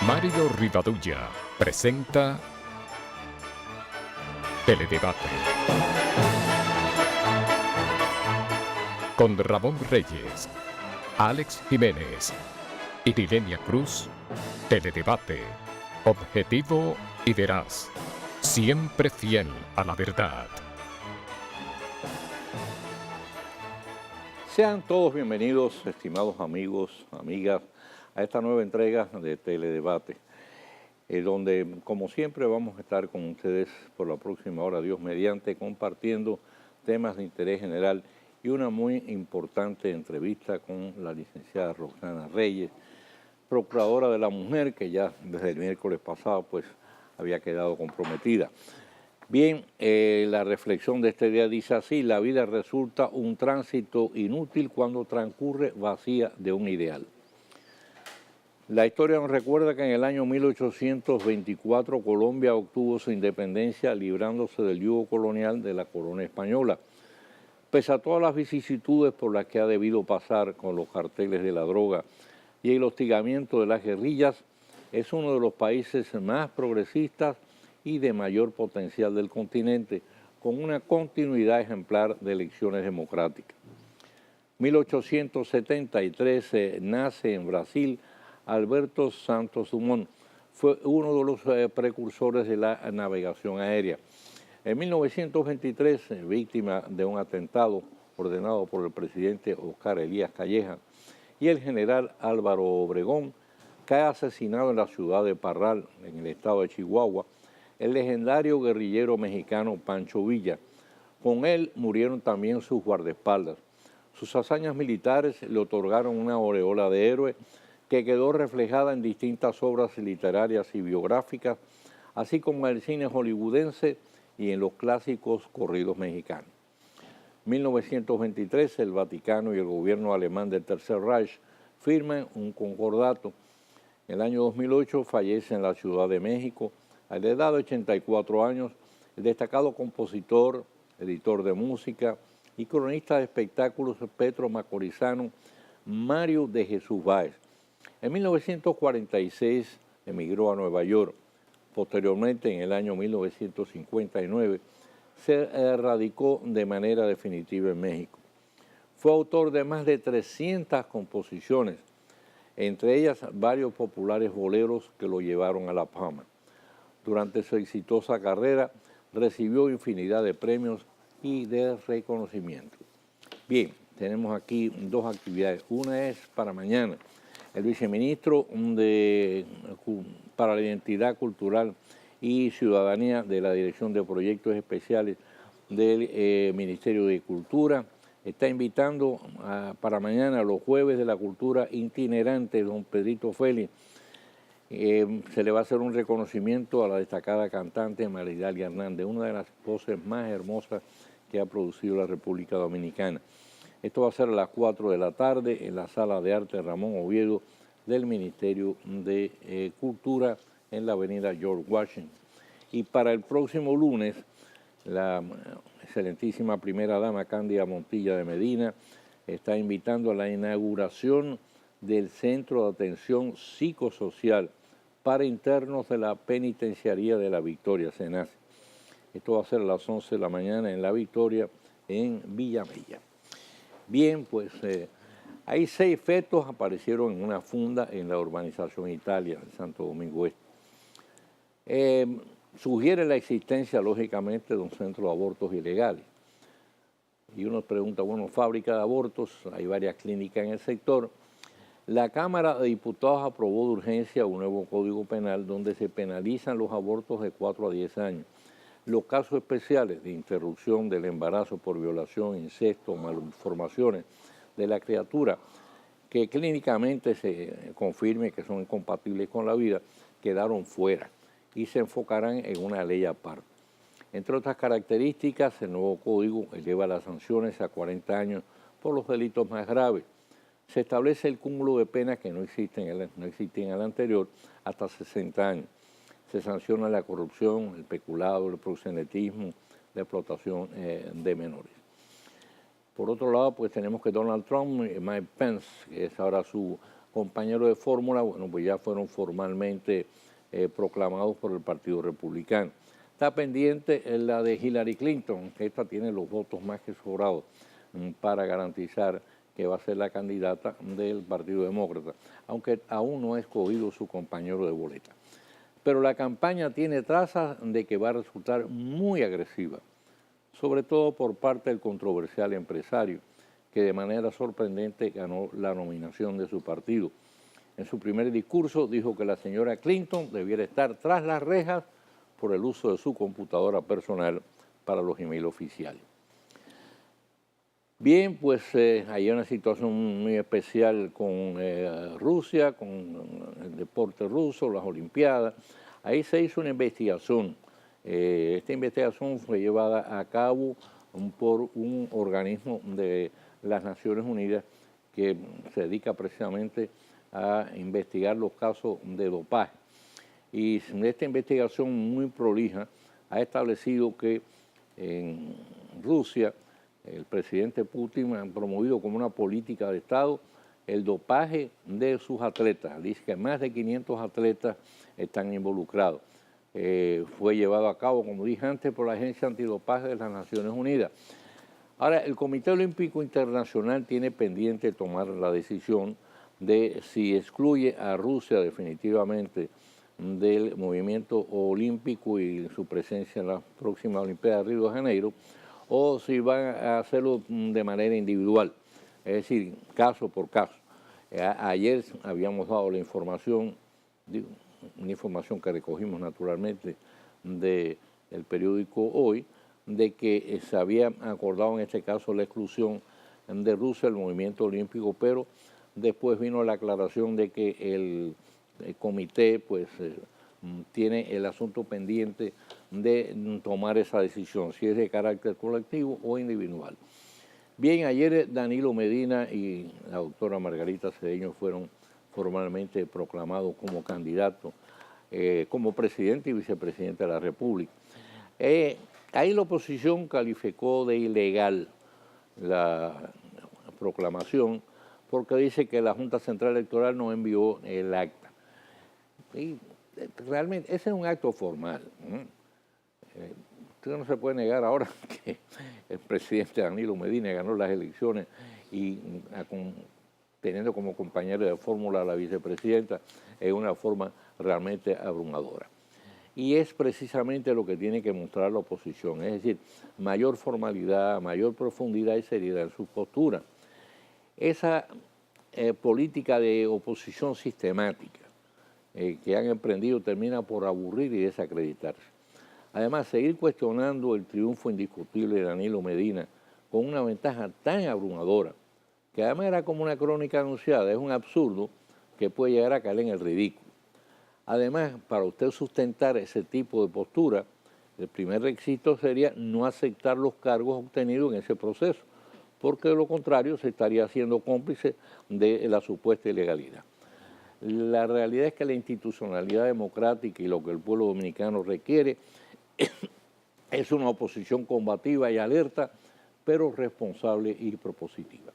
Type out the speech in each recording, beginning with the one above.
Mario Rivadulla presenta Teledebate con Ramón Reyes, Alex Jiménez y Dilenia Cruz. Teledebate, objetivo y veraz, siempre fiel a la verdad. Sean todos bienvenidos, estimados amigos, amigas, a esta nueva entrega de Teledebate, donde, como siempre, vamos a estar con ustedes por la próxima hora, Dios mediante, compartiendo temas de interés general y una muy importante entrevista con la licenciada Roxana Reyes, procuradora de la mujer, que ya desde el miércoles pasado pues había quedado comprometida. Bien, la reflexión de este día dice así: la vida resulta un tránsito inútil cuando transcurre vacía de un ideal. La historia nos recuerda que en el año 1824 Colombia obtuvo su independencia librándose del yugo colonial de la corona española. Pese a todas las vicisitudes por las que ha debido pasar con los carteles de la droga y el hostigamiento de las guerrillas, es uno de los países más progresistas y de mayor potencial del continente, con una continuidad ejemplar de elecciones democráticas. 1873 nace en Brasil Alberto Santos Dumont. Fue uno de los precursores de la navegación aérea. En 1923, víctima de un atentado ordenado por el presidente Oscar Elías Calleja y el general Álvaro Obregón, cae asesinado en la ciudad de Parral, en el estado de Chihuahua, el legendario guerrillero mexicano Pancho Villa. Con él murieron también sus guardaespaldas. Sus hazañas militares le otorgaron una aureola de héroe que quedó reflejada en distintas obras literarias y biográficas, así como en el cine hollywoodense y en los clásicos corridos mexicanos. En 1923, el Vaticano y el gobierno alemán del Tercer Reich firman un concordato. En el año 2008 fallece en la Ciudad de México, a la edad de 84 años, el destacado compositor, editor de música y cronista de espectáculos Petro Macorizano Mario de Jesús Báez. En 1946 emigró a Nueva York. Posteriormente, en el año 1959, se radicó de manera definitiva en México. Fue autor de más de 300 composiciones, entre ellas varios populares boleros que lo llevaron a la fama. Durante su exitosa carrera recibió infinidad de premios y de reconocimientos. Bien, tenemos aquí dos actividades. Una es para mañana. El viceministro para la Identidad Cultural y Ciudadanía de la Dirección de Proyectos Especiales del Ministerio de Cultura está invitando para mañana, los jueves de la cultura itinerante, don Pedrito Félix. Se le va a hacer un reconocimiento a la destacada cantante Maridalia Hernández, una de las voces más hermosas que ha producido la República Dominicana. Esto va a ser a las 4 de la tarde en la Sala de Arte Ramón Oviedo del Ministerio de Cultura en la avenida George Washington. Y para el próximo lunes, la excelentísima primera dama Cándida Montilla de Medina está invitando a la inauguración del Centro de Atención Psicosocial para internos de la Penitenciaría de la Victoria, CENACI. Esto va a ser a las 11 de la mañana en la Victoria, en Villamella. Bien, pues hay 6 fetos aparecieron en una funda en la urbanización Italia, en Santo Domingo Este. Sugiere la existencia, lógicamente, de un centro de abortos ilegales. Y uno pregunta, bueno, fábrica de abortos, hay varias clínicas en el sector. La Cámara de Diputados aprobó de urgencia un nuevo Código Penal donde se penalizan los abortos de 4 a 10 años. Los casos especiales de interrupción del embarazo por violación, incesto, malformaciones de la criatura, que clínicamente se confirme que son incompatibles con la vida, quedaron fuera y se enfocarán en una ley aparte. Entre otras características, el nuevo código eleva las sanciones a 40 años por los delitos más graves. Se establece el cúmulo de penas que no existía en el anterior hasta 60 años. Se sanciona la corrupción, el peculado, el proxenetismo, la explotación de menores. Por otro lado, pues tenemos que Donald Trump y Mike Pence, que es ahora su compañeros de fórmula, bueno, pues ya fueron formalmente proclamados por el Partido Republicano. Está pendiente la de Hillary Clinton, que esta tiene los votos más que sobrados para garantizar que va a ser la candidata del Partido Demócrata, aunque aún no ha escogido su compañero de boleta. Pero la campaña tiene trazas de que va a resultar muy agresiva, sobre todo por parte del controversial empresario, que de manera sorprendente ganó la nominación de su partido. En su primer discurso dijo que la señora Clinton debiera estar tras las rejas por el uso de su computadora personal para los emails oficiales. Bien, pues hay una situación muy especial con Rusia, con el deporte ruso, las Olimpiadas. Ahí se hizo una investigación. Esta investigación fue llevada a cabo por un organismo de las Naciones Unidas que se dedica precisamente a investigar los casos de dopaje. Y esta investigación muy prolija ha establecido que en Rusia el presidente Putin ha promovido como una política de Estado el dopaje de sus atletas. Dice que más de 500 atletas están involucrados. Fue llevado a cabo, como dije antes, por la Agencia Antidopaje de las Naciones Unidas. Ahora, el Comité Olímpico Internacional tiene pendiente tomar la decisión de si excluye a Rusia definitivamente del movimiento olímpico y su presencia en la próxima Olimpiada de Río de Janeiro, o si van a hacerlo de manera individual, es decir, caso por caso. Ayer habíamos dado la información, una información que recogimos naturalmente del periódico Hoy, de que se había acordado en este caso la exclusión de Rusia del movimiento olímpico, pero después vino la aclaración de que el comité pues tiene el asunto pendiente de tomar esa decisión, si es de carácter colectivo o individual. Bien, ayer Danilo Medina y la doctora Margarita Cedeño fueron formalmente proclamados como candidatos, como presidente y vicepresidente de la República. Ahí la oposición calificó de ilegal la proclamación porque dice que la Junta Central Electoral no envió el acta. Y realmente ese es un acto formal. Usted no se puede negar ahora que el presidente Danilo Medina ganó las elecciones y teniendo como compañero de fórmula a la vicepresidenta es una forma realmente abrumadora. Y es precisamente lo que tiene que mostrar la oposición, es decir, mayor formalidad, mayor profundidad y seriedad en su postura. Esa política de oposición sistemática que han emprendido termina por aburrir y desacreditarse. Además, seguir cuestionando el triunfo indiscutible de Danilo Medina con una ventaja tan abrumadora, que además era como una crónica anunciada, es un absurdo que puede llegar a caer en el ridículo. Además, para usted sustentar ese tipo de postura, el primer requisito sería no aceptar los cargos obtenidos en ese proceso, porque de lo contrario se estaría haciendo cómplice de la supuesta ilegalidad. La realidad es que la institucionalidad democrática y lo que el pueblo dominicano requiere es una oposición combativa y alerta, pero responsable y propositiva.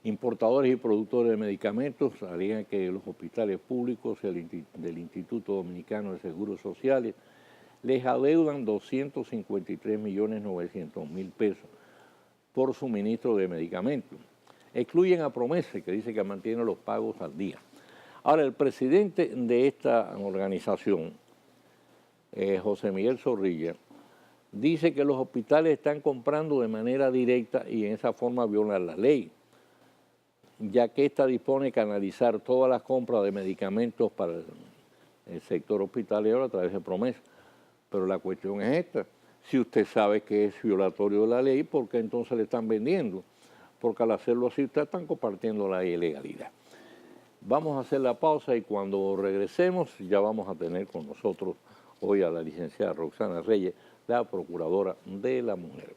Importadores y productores de medicamentos alegan que los hospitales públicos del Instituto Dominicano de Seguros Sociales les adeudan 253.900.000 pesos por suministro de medicamentos. Excluyen a Promese, que dice que mantiene los pagos al día. Ahora, el presidente de esta organización, José Miguel Zorrilla, dice que los hospitales están comprando de manera directa y en esa forma violan la ley, ya que ésta dispone de canalizar todas las compras de medicamentos para el sector hospitalero a través de Promesa. Pero la cuestión es esta: si usted sabe que es violatorio de la ley, ¿por qué entonces le están vendiendo? Porque al hacerlo así, ustedes están compartiendo la ilegalidad. Vamos a hacer la pausa y cuando regresemos ya vamos a tener con nosotros hoy a la licenciada Roxana Reyes, la Procuradora de la Mujer.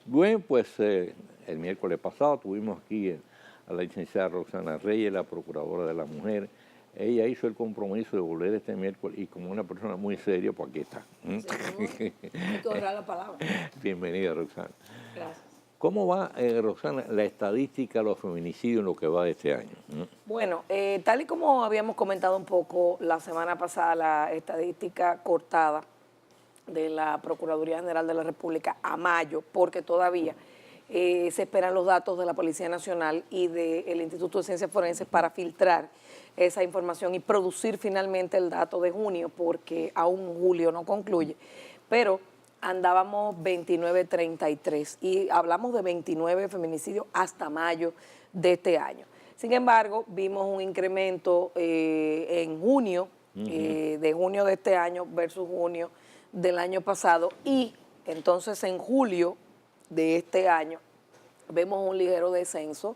Bueno, pues el miércoles pasado tuvimos aquí a la licenciada Roxana Reyes, la Procuradora de la Mujer, ella hizo el compromiso de volver este miércoles y como una persona muy seria, pues aquí está. Sí, hay que honrar la palabra. Bienvenida, Roxana. Gracias. ¿Cómo va, Roxana, la estadística de los feminicidios en lo que va de este año? Bueno, tal y como habíamos comentado un poco la semana pasada, la estadística cortada de la Procuraduría General de la República a mayo, porque todavía se esperan los datos de la Policía Nacional y del Instituto de Ciencias Forenses para filtrar esa información y producir finalmente el dato de junio, porque aún julio no concluye. Pero andábamos 29-33 y hablamos de 29 feminicidios hasta mayo de este año. Sin embargo, vimos un incremento en junio, de junio de este año versus junio del año pasado, y entonces en julio de este año vemos un ligero descenso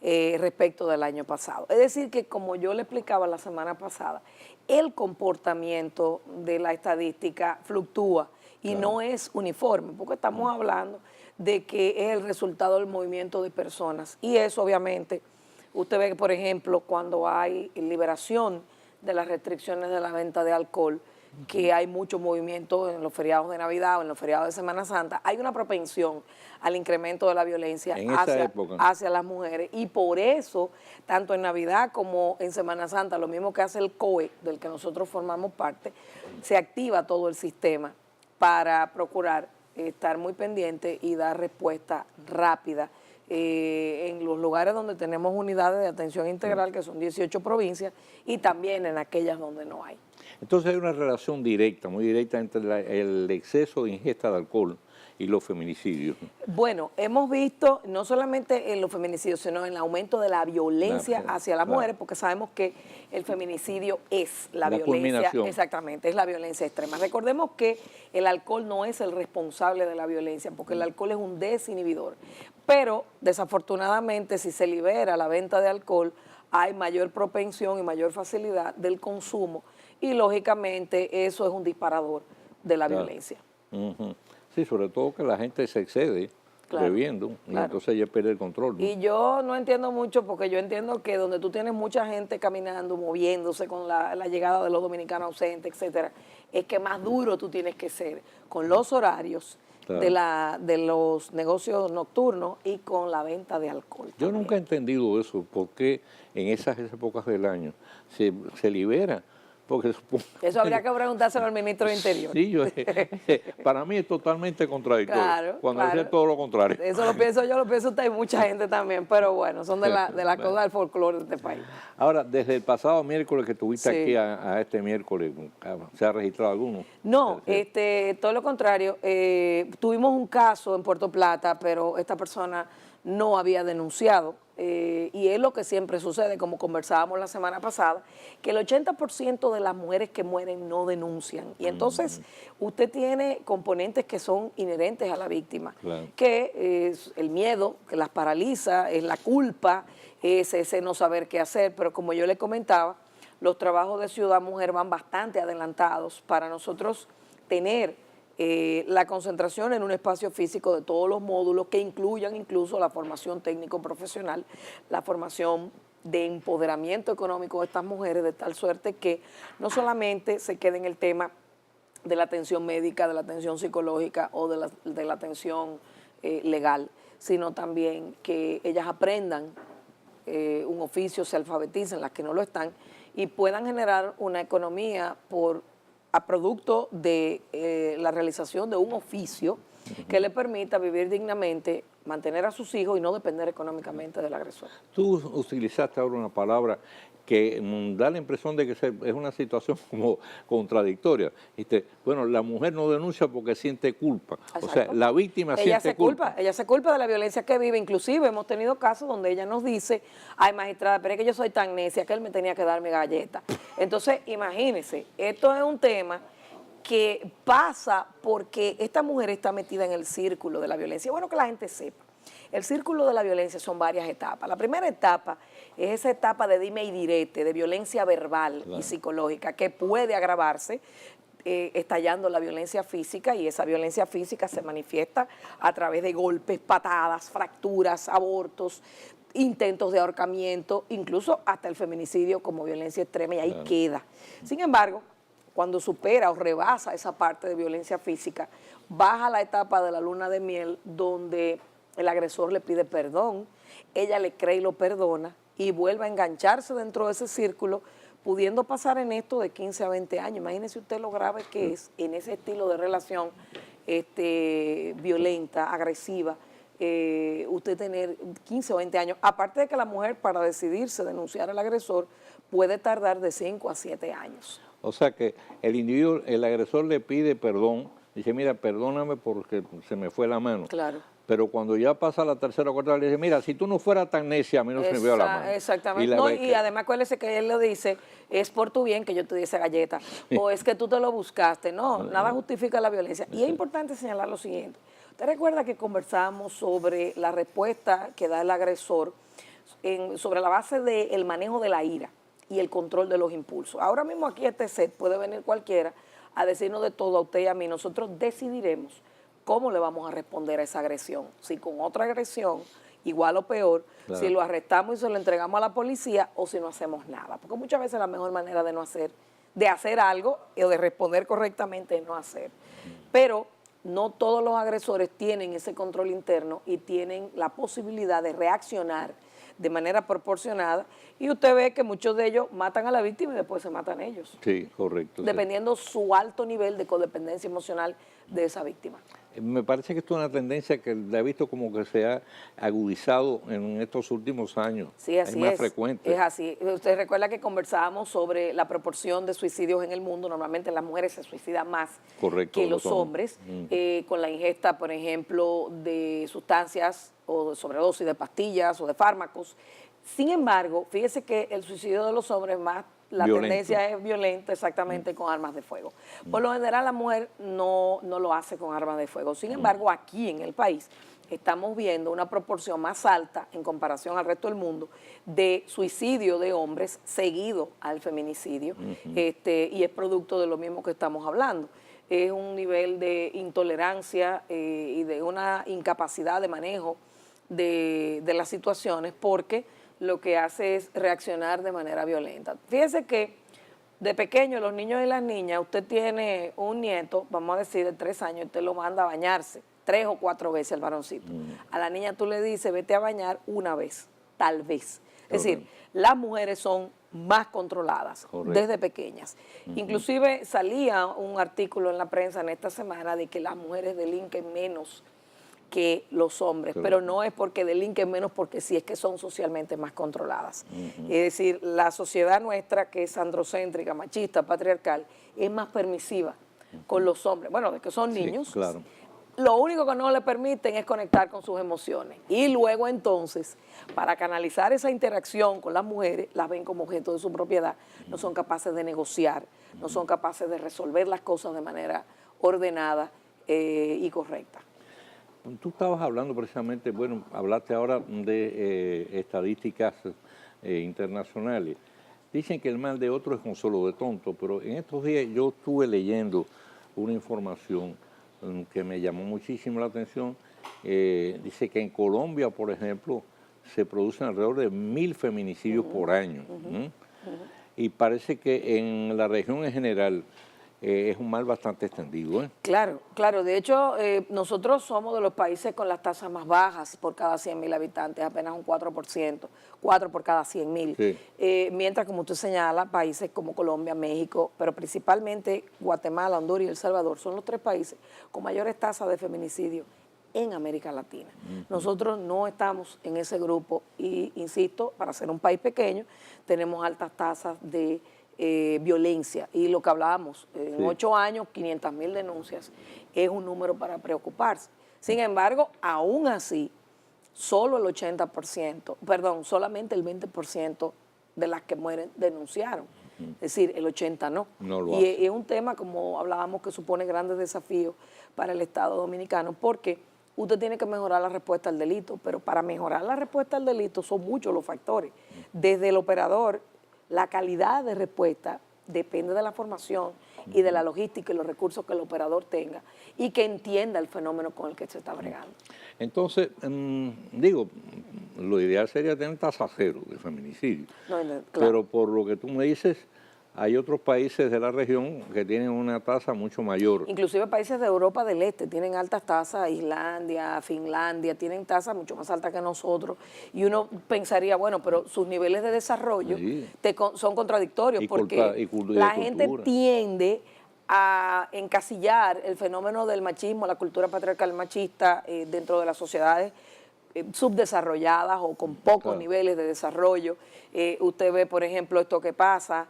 respecto del año pasado. Es decir, que como yo le explicaba la semana pasada, el comportamiento de la estadística fluctúa y claro, no es uniforme, porque estamos hablando de que es el resultado del movimiento de personas. Y eso obviamente, usted ve que por ejemplo cuando hay liberación de las restricciones de la venta de alcohol, que hay mucho movimiento en los feriados de Navidad o en los feriados de Semana Santa, hay una propensión al incremento de la violencia hacia las mujeres, y por eso, tanto en Navidad como en Semana Santa, lo mismo que hace el COE, del que nosotros formamos parte, se activa todo el sistema para procurar estar muy pendiente y dar respuesta rápida en los lugares donde tenemos unidades de atención integral, que son 18 provincias, y también en aquellas donde no hay. Entonces hay una relación directa, muy directa entre el exceso de ingesta de alcohol y los feminicidios. Bueno, hemos visto no solamente en los feminicidios, sino en el aumento de la violencia hacia las mujeres, porque sabemos que el feminicidio es la violencia, exactamente, es la violencia extrema. Recordemos que el alcohol no es el responsable de la violencia, porque el alcohol es un desinhibidor, pero desafortunadamente si se libera la venta de alcohol, hay mayor propensión y mayor facilidad del consumo, y lógicamente eso es un disparador de la violencia. Sí, sobre todo que la gente se excede bebiendo, y entonces ella pierde el control, ¿no? Y yo no entiendo mucho, porque yo entiendo que donde tú tienes mucha gente caminando, moviéndose con la llegada de los dominicanos ausentes, etcétera, es que más duro tú tienes que ser con los horarios de los negocios nocturnos y con la venta de alcohol. Yo nunca he entendido eso, porque en esas épocas del año se libera. Porque eso habría que preguntárselo al ministro de Interior. Sí, para mí es totalmente contradictorio. Cuando es todo lo contrario. Eso lo pienso yo, lo piensa usted y mucha gente también, pero bueno, son de la cosa del folclore de este país. Ahora, desde el pasado miércoles que estuviste aquí a este miércoles, ¿se ha registrado alguno? No, todo lo contrario. Tuvimos un caso en Puerto Plata, pero esta persona no había denunciado. Y es lo que siempre sucede, como conversábamos la semana pasada, que el 80% de las mujeres que mueren no denuncian. Y entonces usted tiene componentes que son inherentes a la víctima, que es el miedo, que las paraliza, es la culpa, es ese no saber qué hacer. Pero como yo le comentaba, los trabajos de Ciudad Mujer van bastante adelantados para nosotros tener la concentración en un espacio físico de todos los módulos, que incluyan incluso la formación técnico-profesional, la formación de empoderamiento económico de estas mujeres, de tal suerte que no solamente se quede en el tema de la atención médica, de la atención psicológica o de la atención legal, sino también que ellas aprendan un oficio, se alfabeticen las que no lo están, y puedan generar una economía a producto de la realización de un oficio que le permita vivir dignamente, mantener a sus hijos y no depender económicamente del agresor. Tú utilizaste ahora una palabra que da la impresión de que es una situación como contradictoria. Bueno, la mujer no denuncia porque siente culpa. Exacto. O sea, la víctima siente culpa. Ella se culpa de la violencia que vive. Inclusive hemos tenido casos donde ella nos dice: ay, magistrada, pero es que yo soy tan necia que él me tenía que dar mi galleta. Entonces, imagínense, esto es un tema que pasa porque esta mujer está metida en el círculo de la violencia. Bueno, que la gente sepa. El círculo de la violencia son varias etapas. La primera etapa es esa etapa de dime y direte, de violencia verbal y psicológica, que puede agravarse estallando la violencia física, y esa violencia física se manifiesta a través de golpes, patadas, fracturas, abortos, intentos de ahorcamiento, incluso hasta el feminicidio como violencia extrema, y ahí queda. Sin embargo, cuando supera o rebasa esa parte de violencia física, baja la etapa de la luna de miel donde el agresor le pide perdón, ella le cree y lo perdona y vuelve a engancharse dentro de ese círculo, pudiendo pasar en esto de 15 a 20 años. Imagínese usted lo grave que es en ese estilo de relación violenta, agresiva, usted tener 15 o 20 años. Aparte de que la mujer, para decidirse denunciar al agresor, puede tardar de 5 a 7 años. O sea que el individuo, el agresor le pide perdón, dice, mira, perdóname porque se me fue la mano. Claro. Pero cuando ya pasa la tercera o cuarta, le dice, mira, si tú no fueras tan necia, a mí no se me veo la mano. Exactamente. Y además, acuérdese que él le dice, es por tu bien que yo te di esa galleta, o es que tú te lo buscaste. No, nada justifica la violencia. Y es importante señalar lo siguiente. Usted recuerda que conversamos sobre la respuesta que da el agresor sobre la base del manejo de la ira y el control de los impulsos. Ahora mismo aquí a este set puede venir cualquiera a decirnos de todo a usted y a mí. Nosotros decidiremos cómo le vamos a responder a esa agresión. Si con otra agresión, igual o peor, claro, si lo arrestamos y se lo entregamos a la policía o si no hacemos nada. Porque muchas veces la mejor manera de hacer algo o de responder correctamente es no hacer. Pero no todos los agresores tienen ese control interno y tienen la posibilidad de reaccionar de manera proporcionada, y usted ve que muchos de ellos matan a la víctima y después se matan ellos. Sí, correcto. Dependiendo su alto nivel de codependencia emocional de esa víctima. Me parece que esto es una tendencia que la he visto como que se ha agudizado en estos últimos años. Sí, así es. Más frecuente. Es así. Usted recuerda que conversábamos sobre la proporción de suicidios en el mundo. Normalmente las mujeres se suicidan más que los hombres, con la ingesta, por ejemplo, de sustancias o de sobredosis de pastillas o de fármacos. Sin embargo, fíjese que el suicidio de los hombres más, la tendencia es violenta, exactamente, con armas de fuego. Por lo general la mujer no lo hace con armas de fuego. Sin embargo, aquí en el país estamos viendo una proporción más alta en comparación al resto del mundo de suicidio de hombres seguido al feminicidio, y es producto de lo mismo que estamos hablando. Es un nivel de intolerancia y de una incapacidad de manejo de las situaciones, porque lo que hace es reaccionar de manera violenta. Fíjese que de pequeño, los niños y las niñas, usted tiene un nieto, vamos a decir, de 3 años, usted lo manda a bañarse 3 o 4 veces al varoncito. A la niña tú le dices, vete a bañar una vez, tal vez. Es decir, las mujeres son más controladas desde pequeñas. Inclusive salía un artículo en la prensa en esta semana de que las mujeres delinquen menos que los hombres, pero no es porque delinquen menos, porque sí es que son socialmente más controladas. Es decir, la sociedad nuestra, que es androcéntrica, machista, patriarcal, es más permisiva con los hombres. Bueno, de que son niños, claro. Lo único que no le permiten es conectar con sus emociones. Y luego entonces, para canalizar esa interacción con las mujeres, las ven como objeto de su propiedad, no son capaces de negociar, no son capaces de resolver las cosas de manera ordenada y correcta. Tú estabas hablando precisamente, bueno, hablaste ahora de estadísticas internacionales. Dicen que el mal de otro es consuelo de tonto, pero en estos días yo estuve leyendo una información que me llamó muchísimo la atención. Dice que en Colombia, por ejemplo, se producen alrededor de 1000 feminicidios por año. Y parece que en la región en general es un mal bastante extendido. Claro, claro. De hecho, nosotros somos de los países con las tasas más bajas por cada 100.000 habitantes, apenas un 4%, 4 por cada 100.000. Sí. Mientras, como usted señala, países como Colombia, México, pero principalmente Guatemala, Honduras y El Salvador son los 3 países con mayores tasas de feminicidio en América Latina. Nosotros no estamos en ese grupo y, insisto, para ser un país pequeño, tenemos altas tasas de violencia, y lo que hablábamos, en 8 años, 500.000 denuncias, es un número para preocuparse. Sin embargo, aún así, solo el 80%, perdón, solamente el 20% de las que mueren denunciaron. Es decir, el 80% no. Y es un tema, como hablábamos, que supone grandes desafíos para el Estado dominicano, porque usted tiene que mejorar la respuesta al delito, pero para mejorar la respuesta al delito son muchos los factores. Desde el operador, la calidad de respuesta depende de la formación y de la logística y los recursos que el operador tenga y que entienda el fenómeno con el que se está bregando. Entonces, digo, lo ideal sería tener tasa cero de feminicidio, Claro. pero por lo que tú me dices, hay otros países de la región que tienen una tasa mucho mayor. Inclusive países de Europa del Este tienen altas tasas, Islandia, Finlandia, tienen tasas mucho más altas que nosotros. Y uno pensaría, bueno, pero sus niveles de desarrollo Sí. son contradictorios Y porque la gente cultura. tiende a encasillar el fenómeno del machismo, la cultura patriarcal machista dentro de las sociedades subdesarrolladas o con pocos niveles de desarrollo. Usted ve, por ejemplo, esto que pasa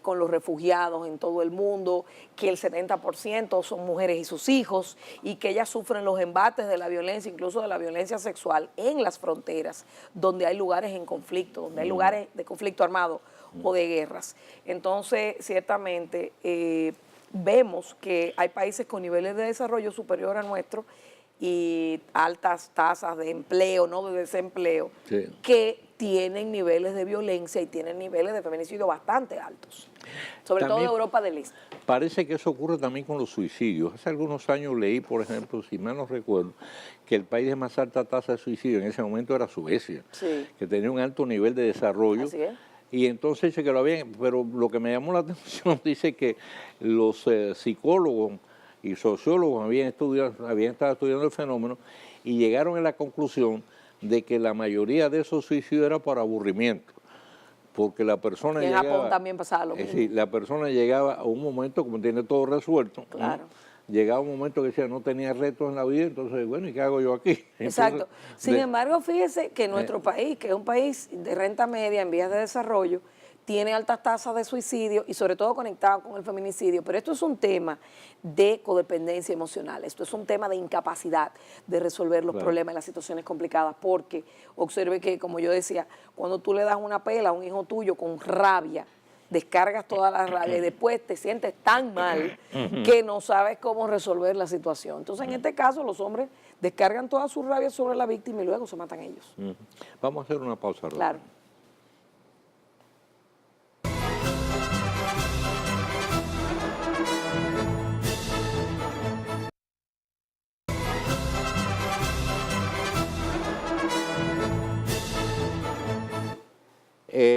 con los refugiados en todo el mundo, que el 70% son mujeres y sus hijos, y que ellas sufren los embates de la violencia, incluso de la violencia sexual en las fronteras, donde hay lugares en conflicto, donde hay lugares de conflicto armado o de guerras. Entonces, ciertamente, vemos que hay países con niveles de desarrollo superior a nuestro y altas tasas de empleo, no de desempleo, Sí. que tienen niveles de violencia y tienen niveles de feminicidio bastante altos, sobre todo en Europa del Este. Parece que eso ocurre también con los suicidios. Hace algunos años leí, por ejemplo, si mal no recuerdo, que el país de más alta tasa de suicidio en ese momento era Suecia, Sí. que tenía un alto nivel de desarrollo. Así es. Y entonces dice que lo habían, pero lo que me llamó la atención dice que los psicólogos y sociólogos habían estado estudiando el fenómeno y llegaron a la conclusión de que la mayoría de esos suicidios era por aburrimiento, porque la persona Y en llegaba... Japón también pasaba lo mismo. Sí, la persona llegaba a un momento, como tiene todo resuelto, Claro. llegaba un momento que decía no tenía retos en la vida, entonces, bueno, ¿y qué hago yo aquí? Exacto. Entonces, Sin embargo, fíjese que nuestro país, que es un país de renta media en vías de desarrollo, tiene altas tasas de suicidio y sobre todo conectado con el feminicidio. Pero esto es un tema de codependencia emocional, esto es un tema de incapacidad de resolver los problemas y las situaciones complicadas, porque observe que, como yo decía, cuando tú le das una pela a un hijo tuyo con rabia, descargas toda la rabia y después te sientes tan mal que no sabes cómo resolver la situación. Entonces, en este caso, los hombres descargan toda su rabia sobre la víctima y luego se matan ellos. Vamos a hacer una pausa. Rosa. Claro.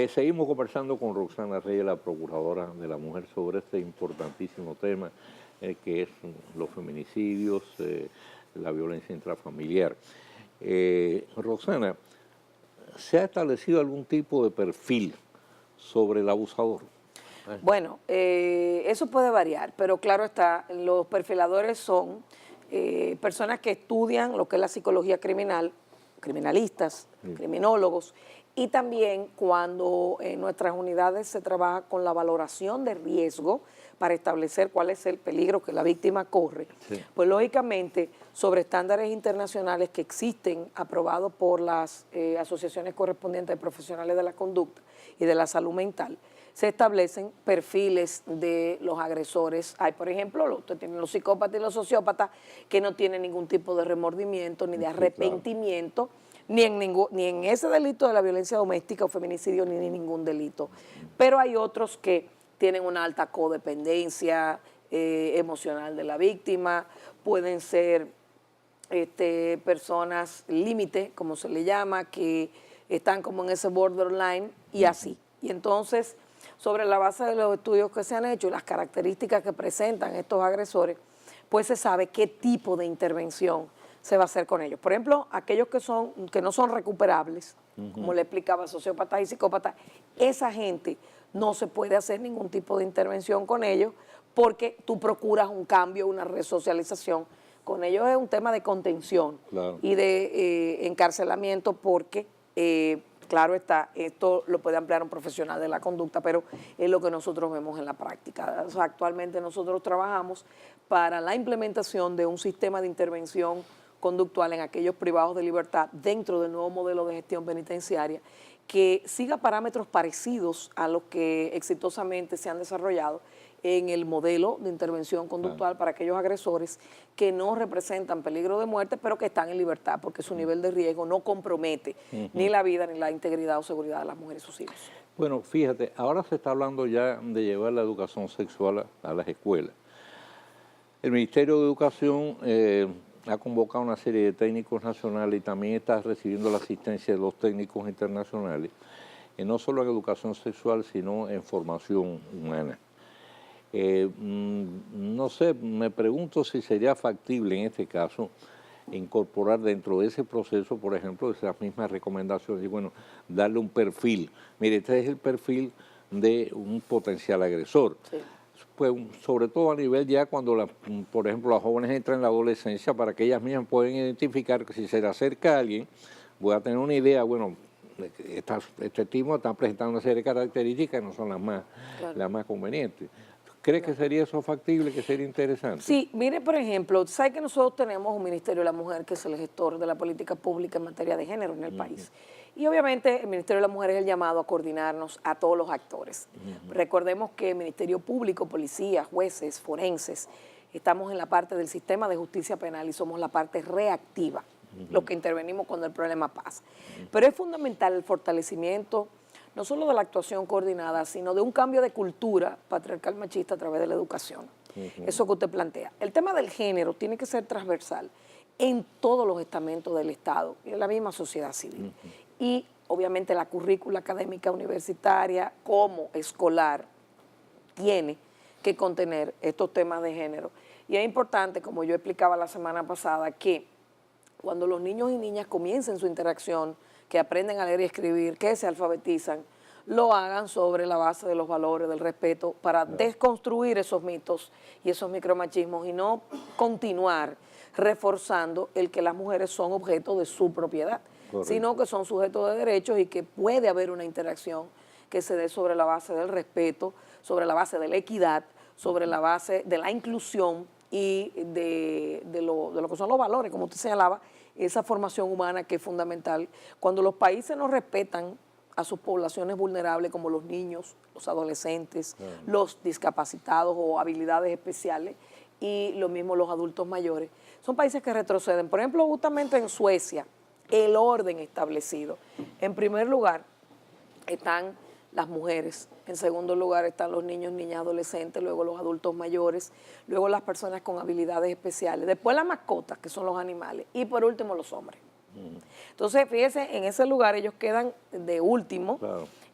Seguimos conversando con Roxana Reyes, la Procuradora de la Mujer, sobre este importantísimo tema que es los feminicidios, la violencia intrafamiliar. Roxana, ¿se ha establecido algún tipo de perfil sobre el abusador? Bueno, eso puede variar, pero claro está, los perfiladores son personas que estudian lo que es la psicología criminal, criminalistas, criminólogos, y también cuando en nuestras unidades se trabaja con la valoración de riesgo para establecer cuál es el peligro que la víctima corre, pues lógicamente sobre estándares internacionales que existen aprobados por las asociaciones correspondientes de profesionales de la conducta y de la salud mental, se establecen perfiles de los agresores. Hay, por ejemplo, usted tiene los psicópatas y los sociópatas que no tienen ningún tipo de remordimiento ni de arrepentimiento, ni en ese delito de la violencia doméstica o feminicidio, ni ningún delito. Pero hay otros que tienen una alta codependencia emocional de la víctima, pueden ser personas límite, como se le llama, que están como en ese borderline y así. Y entonces, sobre la base de los estudios que se han hecho y las características que presentan estos agresores, pues se sabe qué tipo de intervención se va a hacer con ellos. Por ejemplo, aquellos que no son recuperables, como le explicaba, sociópatas y psicópatas, esa gente no se puede hacer ningún tipo de intervención con ellos porque tú procuras un cambio, una resocialización. Con ellos es un tema de contención y de encarcelamiento porque, claro está, esto lo puede ampliar un profesional de la conducta, pero es lo que nosotros vemos en la práctica. O sea, actualmente nosotros trabajamos para la implementación de un sistema de intervención conductual en aquellos privados de libertad dentro del nuevo modelo de gestión penitenciaria que siga parámetros parecidos a los que exitosamente se han desarrollado en el modelo de intervención conductual para aquellos agresores que no representan peligro de muerte, pero que están en libertad, porque su nivel de riesgo no compromete ni la vida ni la integridad o seguridad de las mujeres y sus hijos. Bueno, fíjate, ahora se está hablando ya de llevar la educación sexual a las escuelas. El Ministerio de Educación ha convocado una serie de técnicos nacionales y también está recibiendo la asistencia de los técnicos internacionales, no solo en educación sexual, sino en formación humana. No sé, me pregunto si sería factible en este caso incorporar dentro de ese proceso, por ejemplo, esas mismas recomendaciones y bueno, darle un perfil. Mire, este es el perfil de un potencial agresor. Sí. Pues sobre todo a nivel ya cuando, por ejemplo, las jóvenes entran en la adolescencia, para que ellas mismas puedan identificar que si se le acerca a alguien, voy a tener una idea, bueno, este tipo está presentando una serie de características que no son las más convenientes. ¿Crees que sería eso factible, que sería interesante? Sí, mire, por ejemplo, sabe que nosotros tenemos un Ministerio de la Mujer que es el gestor de la política pública en materia de género en el país. Y obviamente el Ministerio de la Mujer es el llamado a coordinarnos a todos los actores. Recordemos que el Ministerio Público, policías, jueces, forenses, estamos en la parte del sistema de justicia penal y somos la parte reactiva, los que intervenimos cuando el problema pasa. Pero es fundamental el fortalecimiento no solo de la actuación coordinada, sino de un cambio de cultura patriarcal machista a través de la educación. Eso que usted plantea. El tema del género tiene que ser transversal en todos los estamentos del Estado y en la misma sociedad civil. Y obviamente la currícula académica universitaria como escolar tiene que contener estos temas de género. Y es importante, como yo explicaba la semana pasada, que cuando los niños y niñas comiencen su interacción, que aprenden a leer y escribir, que se alfabetizan, lo hagan sobre la base de los valores, del respeto, para desconstruir esos mitos y esos micromachismos y no continuar reforzando el que las mujeres son objeto de su propiedad, sino que son sujetos de derechos y que puede haber una interacción que se dé sobre la base del respeto, sobre la base de la equidad, sobre la base de la inclusión y de lo que son los valores, como usted señalaba, esa formación humana que es fundamental. Cuando los países no respetan a sus poblaciones vulnerables como los niños, los adolescentes, los discapacitados o habilidades especiales y lo mismo los adultos mayores, son países que retroceden. Por ejemplo, justamente en Suecia, el orden establecido. En primer lugar están las mujeres, en segundo lugar están los niños, niñas, adolescentes, luego los adultos mayores, luego las personas con habilidades especiales, después las mascotas, que son los animales, y por último los hombres. Entonces, fíjense, en ese lugar ellos quedan de último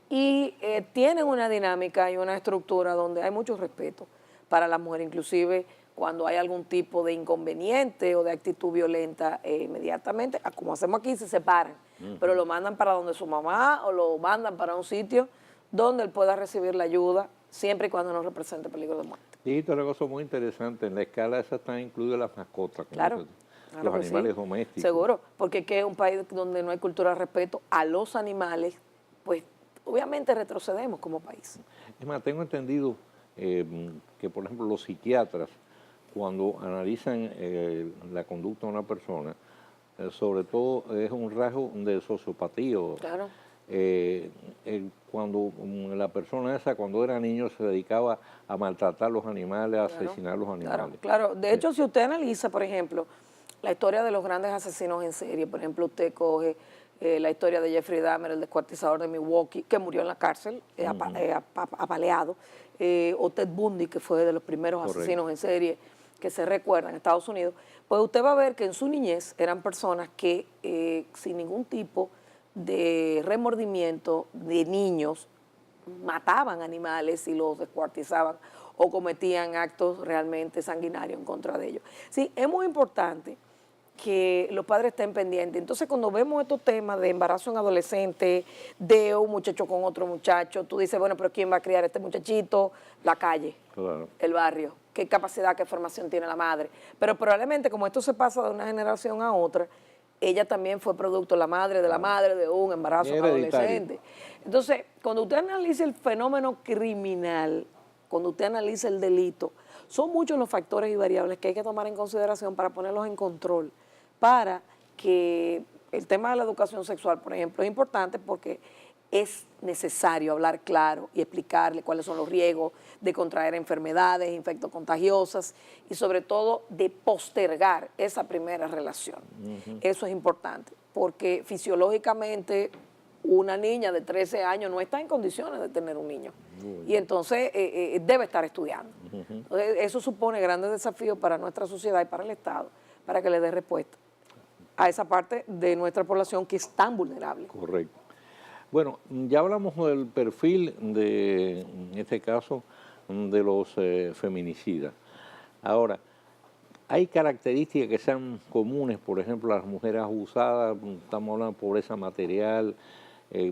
y tienen una dinámica y una estructura donde hay mucho respeto para la mujer, inclusive cuando hay algún tipo de inconveniente o de actitud violenta, inmediatamente, como hacemos aquí, se separan, pero lo mandan para donde su mamá o lo mandan para un sitio donde él pueda recibir la ayuda, siempre y cuando no represente peligro de muerte. Dijiste una cosa muy interesante, en la escala esa están incluidas las mascotas, Claro, los animales domésticos. Seguro, porque es que es un país donde no hay cultura de respeto a los animales, pues obviamente retrocedemos como país. Es más, tengo entendido que, por ejemplo, los psiquiatras, cuando analizan la conducta de una persona, sobre todo es un rasgo de sociopatía. Claro. Cuando la persona esa, cuando era niño, se dedicaba a maltratar a los animales, a asesinar a los animales. Claro. De hecho, si usted analiza, por ejemplo, la historia de los grandes asesinos en serie, por ejemplo, usted coge la historia de Jeffrey Dahmer, el descuartizador de Milwaukee, que murió en la cárcel, apaleado, o Ted Bundy, que fue de los primeros asesinos en serie que se recuerdan en Estados Unidos, pues usted va a ver que en su niñez eran personas que sin ningún tipo de remordimiento de niños mataban animales y los descuartizaban o cometían actos realmente sanguinarios en contra de ellos. Sí, es muy importante que los padres estén pendientes. Entonces, cuando vemos estos temas de embarazo en adolescente, de un muchacho con otro muchacho, tú dices, bueno, pero ¿quién va a criar a este muchachito? La calle, el barrio. ¿Qué capacidad, qué formación tiene la madre? Pero probablemente, como esto se pasa de una generación a otra, ella también fue producto, la madre de un embarazo adolescente. Entonces, cuando usted analiza el fenómeno criminal, cuando usted analiza el delito, son muchos los factores y variables que hay que tomar en consideración para ponerlos en control, para que el tema de la educación sexual, por ejemplo, es importante porque es necesario hablar claro y explicarle cuáles son los riesgos de contraer enfermedades infectocontagiosas y sobre todo de postergar esa primera relación. Eso es importante porque fisiológicamente una niña de 13 años no está en condiciones de tener un niño. Y entonces debe estar estudiando. Entonces, eso supone grandes desafíos para nuestra sociedad y para el Estado, para que le dé respuesta a esa parte de nuestra población que es tan vulnerable. Correcto. Bueno, ya hablamos del perfil de, en este caso, de los feminicidas. Ahora, hay características que sean comunes, por ejemplo, las mujeres abusadas, estamos hablando de pobreza material,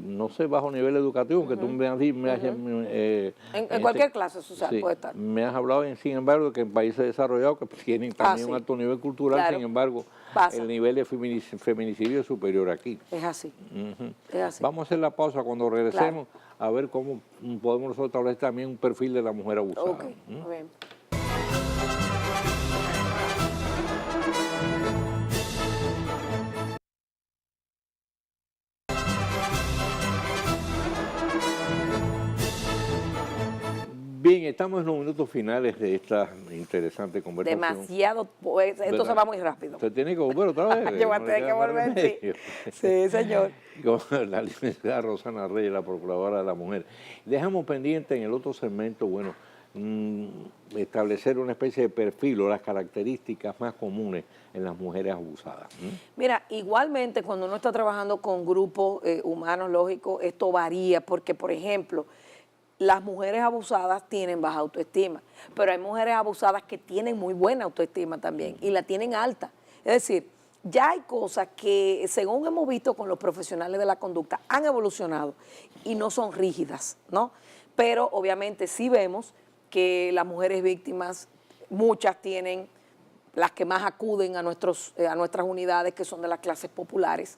no sé, bajo nivel educativo, que tú me has dicho, En cualquier clase social sí, puede estar. me has hablado, sin embargo, que en países desarrollados que tienen también sí. un alto nivel cultural, Claro. sin embargo, Pasa. el nivel de feminicidio es superior aquí. Es así. Ujú. Es así. Vamos a hacer la pausa cuando regresemos a ver cómo podemos nosotros establecer también un perfil de la mujer abusada. Ok, muy bien. Bien, estamos en los minutos finales de esta interesante conversación. Demasiado, pues, esto ¿Verdad? se va muy rápido. Usted tiene que volver otra vez. Yo voy a tener que volver, sí. Sí, señor. Con la licenciada Rosana Reyes, la Procuradora de la Mujer. Dejamos pendiente en el otro segmento, bueno, establecer una especie de perfil o las características más comunes en las mujeres abusadas. Mira, igualmente cuando uno está trabajando con grupos humanos, lógico, esto varía porque, por ejemplo, las mujeres abusadas tienen baja autoestima, pero hay mujeres abusadas que tienen muy buena autoestima también y la tienen alta. Es decir, ya hay cosas que, según hemos visto con los profesionales de la conducta, han evolucionado y no son rígidas, ¿no? Pero obviamente sí vemos que las mujeres víctimas, muchas tienen, las que más acuden a nuestras unidades, que son de las clases populares,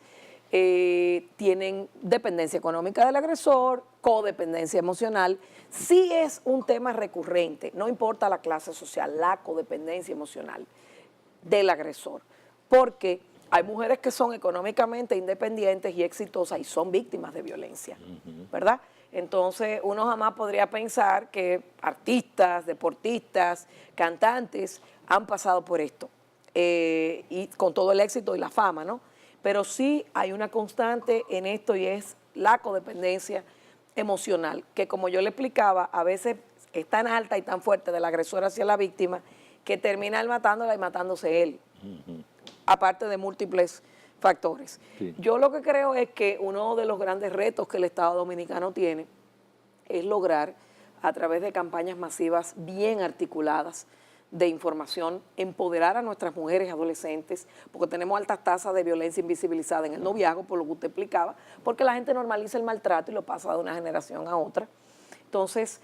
tienen dependencia económica del agresor, codependencia emocional. Sí es un tema recurrente, no importa la clase social, la codependencia emocional del agresor, porque hay mujeres que son económicamente independientes y exitosas y son víctimas de violencia, ¿verdad? Entonces uno jamás podría pensar que artistas, deportistas, cantantes han pasado por esto, y con todo el éxito y la fama, ¿no? Pero sí hay una constante en esto y es la codependencia emocional, que como yo le explicaba, a veces es tan alta y tan fuerte del agresor hacia la víctima que termina matándola y matándose él, aparte de múltiples factores. Sí. Yo lo que creo es que uno de los grandes retos que el Estado Dominicano tiene es lograr, a través de campañas masivas bien articuladas, de información, empoderar a nuestras mujeres y adolescentes, porque tenemos altas tasas de violencia invisibilizada en el noviazgo, por lo que usted explicaba, porque la gente normaliza el maltrato y lo pasa de una generación a otra. Entonces,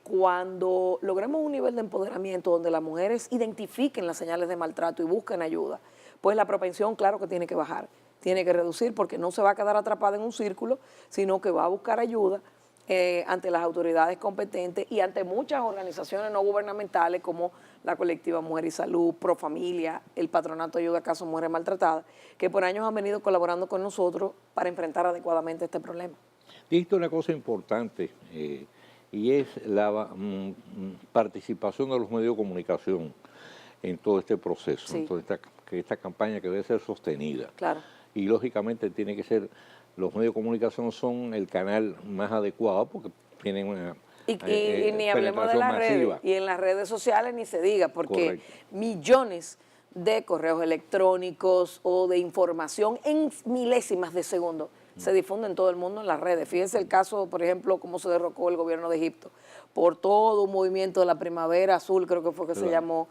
cuando logremos un nivel de empoderamiento donde las mujeres identifiquen las señales de maltrato y busquen ayuda, pues la propensión, claro que tiene que bajar, tiene que reducir, porque no se va a quedar atrapada en un círculo, sino que va a buscar ayuda ante las autoridades competentes y ante muchas organizaciones no gubernamentales como la Colectiva Mujer y Salud, Profamilia, el Patronato de Ayuda a Casos de Mujeres Maltratadas, que por años han venido colaborando con nosotros para enfrentar adecuadamente este problema. Dijiste una cosa importante y es la participación de los medios de comunicación en todo este proceso, Sí. en toda esta campaña que debe ser sostenida. Claro. Y lógicamente tiene que ser, los medios de comunicación son el canal más adecuado porque tienen una Y ni hablemos de penetración las redes, masiva. y en las redes sociales ni se diga, porque Correcto. millones de correos electrónicos o de información en milésimas de segundo se difunden en todo el mundo en las redes. Fíjense el caso, por ejemplo, cómo se derrocó el gobierno de Egipto, por todo un movimiento de la primavera azul, creo que fue que se llamó,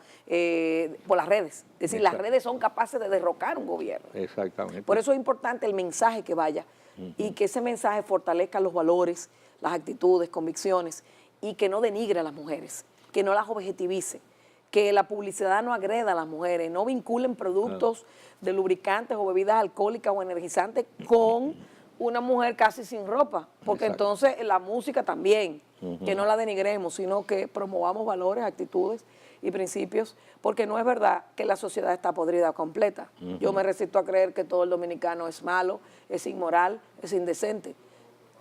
por las redes. Es decir, las redes son capaces de derrocar un gobierno. Exactamente. Por eso es importante el mensaje que vaya y que ese mensaje fortalezca los valores, las actitudes, convicciones y que no denigre a las mujeres, que no las objetivice, que la publicidad no agreda a las mujeres, no vinculen productos de lubricantes o bebidas alcohólicas o energizantes con una mujer casi sin ropa, porque Exacto. entonces la música también, que no la denigremos, sino que promovamos valores, actitudes y principios, porque no es verdad que la sociedad está podrida completa. Yo me resisto a creer que todo el dominicano es malo, es inmoral, es indecente.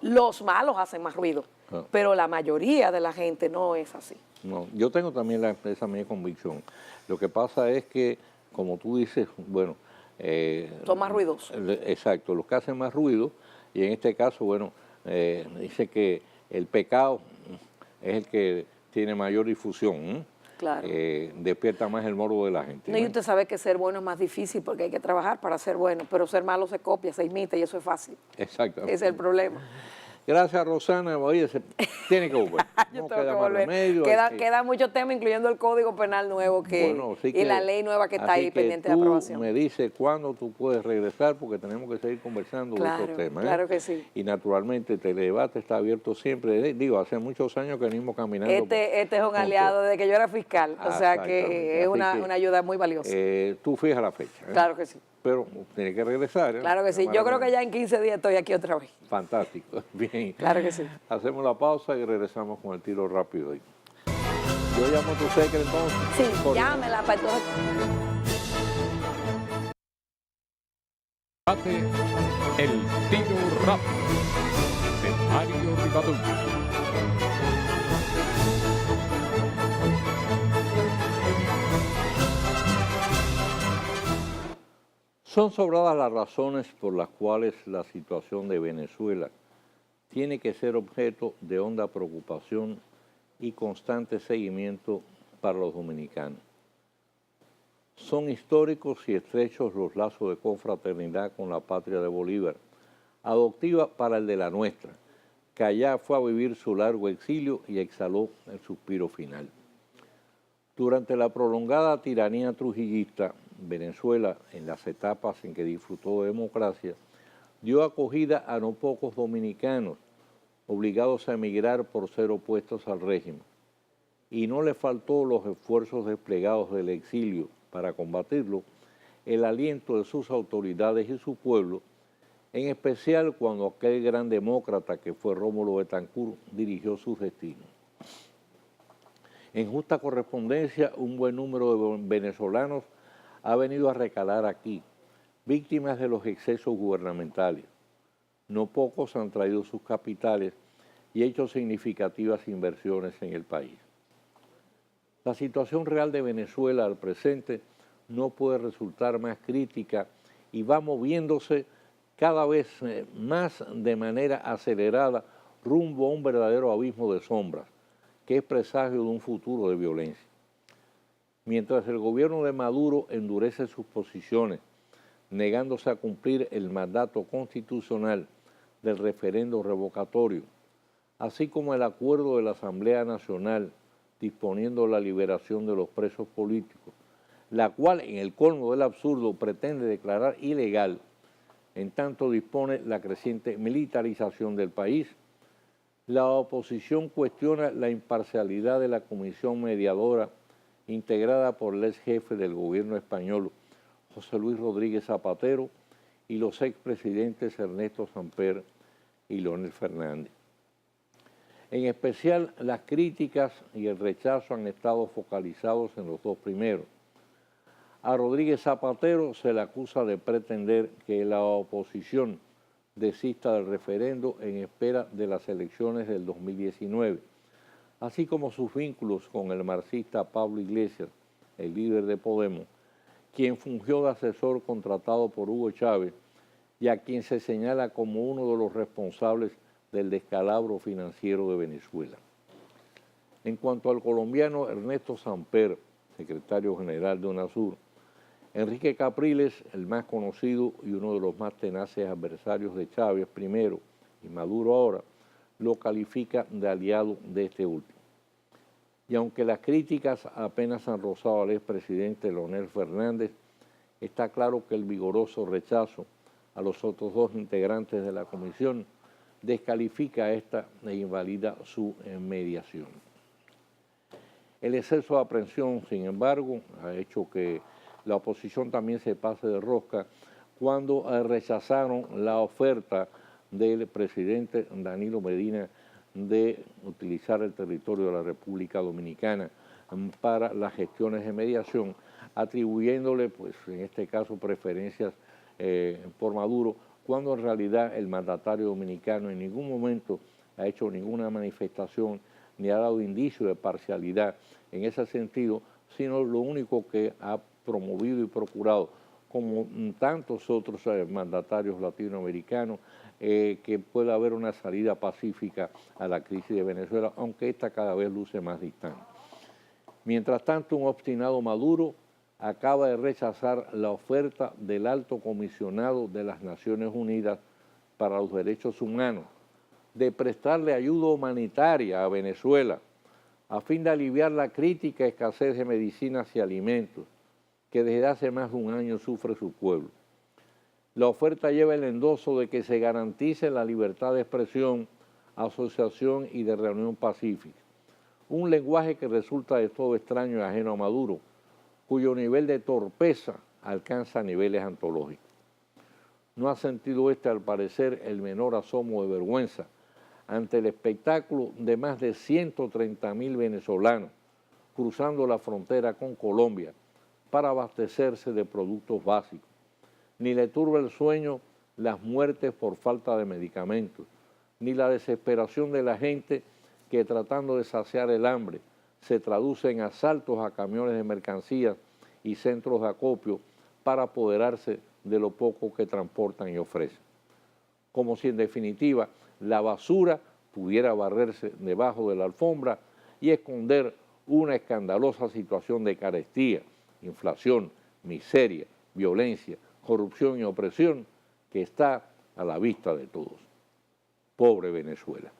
Los malos hacen más ruido, pero la mayoría de la gente no es así. No, yo tengo también esa misma convicción. Lo que pasa es que, como tú dices, bueno... Son más ruidosos. Exacto, los que hacen más ruido Y en este caso, bueno, dice que el pecado es el que tiene mayor difusión, ¿eh? Claro. Despierta más el morbo de la gente. No, y usted sabe que ser bueno es más difícil porque hay que trabajar para ser bueno, pero ser malo se copia, se imita y eso es fácil. Exactamente. Ese es el problema. Gracias, Rosana. Oye, tiene que volver. Yo No tengo queda que más volver. remedio. Queda mucho tema, incluyendo el Código Penal nuevo Bueno, así y la ley nueva que está ahí pendiente de aprobación. Me dices cuándo tú puedes regresar porque tenemos que seguir conversando de estos temas. Claro que sí. Y naturalmente Teledebate está abierto siempre. Digo, hace muchos años que venimos caminando. Este es un aliado desde que yo era fiscal, o sea que es una ayuda muy valiosa. Tú fija la fecha. Claro que sí. Pero tiene que regresar. Claro que sí. Yo creo que ya en 15 días estoy aquí otra vez. Fantástico. Bien. Claro que sí. Hacemos la pausa y regresamos con el tiro rápido. Yo llamo a tu secretario entonces. Sí, llámela para entonces. Debate El Tiro Rápido de Mario Rivadeneira. Son sobradas las razones por las cuales la situación de Venezuela tiene que ser objeto de honda preocupación y constante seguimiento para los dominicanos. Son históricos y estrechos los lazos de confraternidad con la patria de Bolívar, adoptiva para el de la nuestra, que allá fue a vivir su largo exilio y exhaló el suspiro final. Durante la prolongada tiranía trujillista, Venezuela, en las etapas en que disfrutó de democracia, dio acogida a no pocos dominicanos obligados a emigrar por ser opuestos al régimen. Y no le faltó los esfuerzos desplegados del exilio para combatirlo, el aliento de sus autoridades y su pueblo, en especial cuando aquel gran demócrata que fue Rómulo Betancourt dirigió sus destinos. En justa correspondencia, un buen número de venezolanos ha venido a recalar aquí, víctimas de los excesos gubernamentales. No pocos han traído sus capitales y hecho significativas inversiones en el país. La situación real de Venezuela al presente no puede resultar más crítica y va moviéndose cada vez más de manera acelerada rumbo a un verdadero abismo de sombras, que es presagio de un futuro de violencia. Mientras el gobierno de Maduro endurece sus posiciones, negándose a cumplir el mandato constitucional del referendo revocatorio, así como el acuerdo de la Asamblea Nacional disponiendo la liberación de los presos políticos, la cual en el colmo del absurdo pretende declarar ilegal, en tanto dispone la creciente militarización del país. La oposición cuestiona la imparcialidad de la comisión mediadora integrada por el ex jefe del gobierno español, José Luis Rodríguez Zapatero, y los expresidentes Ernesto Samper y Leonel Fernández. En especial, las críticas y el rechazo han estado focalizados en los dos primeros. A Rodríguez Zapatero se le acusa de pretender que la oposición desista del referendo en espera de las elecciones del 2019, así como sus vínculos con el marxista Pablo Iglesias, el líder de Podemos, quien fungió de asesor contratado por Hugo Chávez y a quien se señala como uno de los responsables del descalabro financiero de Venezuela. En cuanto al colombiano Ernesto Samper, secretario general de UNASUR, Enrique Capriles, el más conocido y uno de los más tenaces adversarios de Chávez primero y Maduro ahora, lo califica de aliado de este último. Y aunque las críticas apenas han rozado al expresidente Leonel Fernández, está claro que el vigoroso rechazo a los otros dos integrantes de la comisión descalifica esta e invalida su mediación. El exceso de aprehensión, sin embargo, ha hecho que la oposición también se pase de rosca cuando rechazaron la oferta del presidente Danilo Medina de utilizar el territorio de la República Dominicana para las gestiones de mediación, atribuyéndole, pues en este caso, preferencias por Maduro, cuando en realidad el mandatario dominicano en ningún momento ha hecho ninguna manifestación ni ha dado indicio de parcialidad en ese sentido, sino lo único que ha promovido y procurado como tantos otros mandatarios latinoamericanos, que pueda haber una salida pacífica a la crisis de Venezuela, aunque esta cada vez luce más distante. Mientras tanto, un obstinado Maduro acaba de rechazar la oferta del alto comisionado de las Naciones Unidas para los Derechos Humanos de prestarle ayuda humanitaria a Venezuela a fin de aliviar la crítica escasez de medicinas y alimentos que desde hace más de un año sufre su pueblo. La oferta lleva el endoso de que se garantice la libertad de expresión, asociación y de reunión pacífica. Un lenguaje que resulta de todo extraño y ajeno a Maduro, cuyo nivel de torpeza alcanza niveles antológicos. No ha sentido al parecer, el menor asomo de vergüenza ante el espectáculo de más de 130.000 venezolanos cruzando la frontera con Colombia para abastecerse de productos básicos. Ni le turba el sueño las muertes por falta de medicamentos, ni la desesperación de la gente que, tratando de saciar el hambre, se traduce en asaltos a camiones de mercancías y centros de acopio para apoderarse de lo poco que transportan y ofrecen. Como si en definitiva la basura pudiera barrerse debajo de la alfombra y esconder una escandalosa situación de carestía, inflación, miseria, violencia, corrupción y opresión que está a la vista de todos. Pobre Venezuela.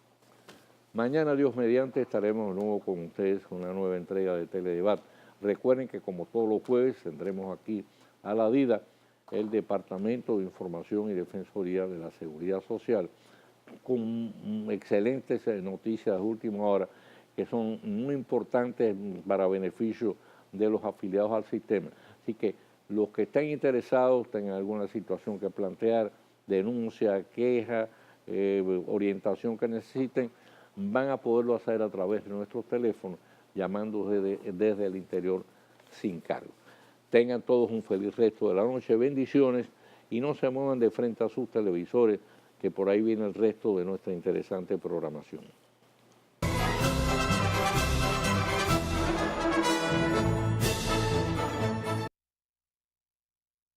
Mañana, Dios mediante, estaremos de nuevo con ustedes con una nueva entrega de Teledebate. Recuerden que como todos los jueves tendremos aquí a la DIDA, el Departamento de Información y Defensoría de la Seguridad Social, con excelentes noticias de última hora que son muy importantes para beneficio de los afiliados al sistema. Así que los que estén interesados, tengan alguna situación que plantear, denuncia, queja, orientación que necesiten, van a poderlo hacer a través de nuestros teléfonos, llamando desde el interior sin cargo. Tengan todos un feliz resto de la noche, bendiciones, y no se muevan de frente a sus televisores, que por ahí viene el resto de nuestra interesante programación.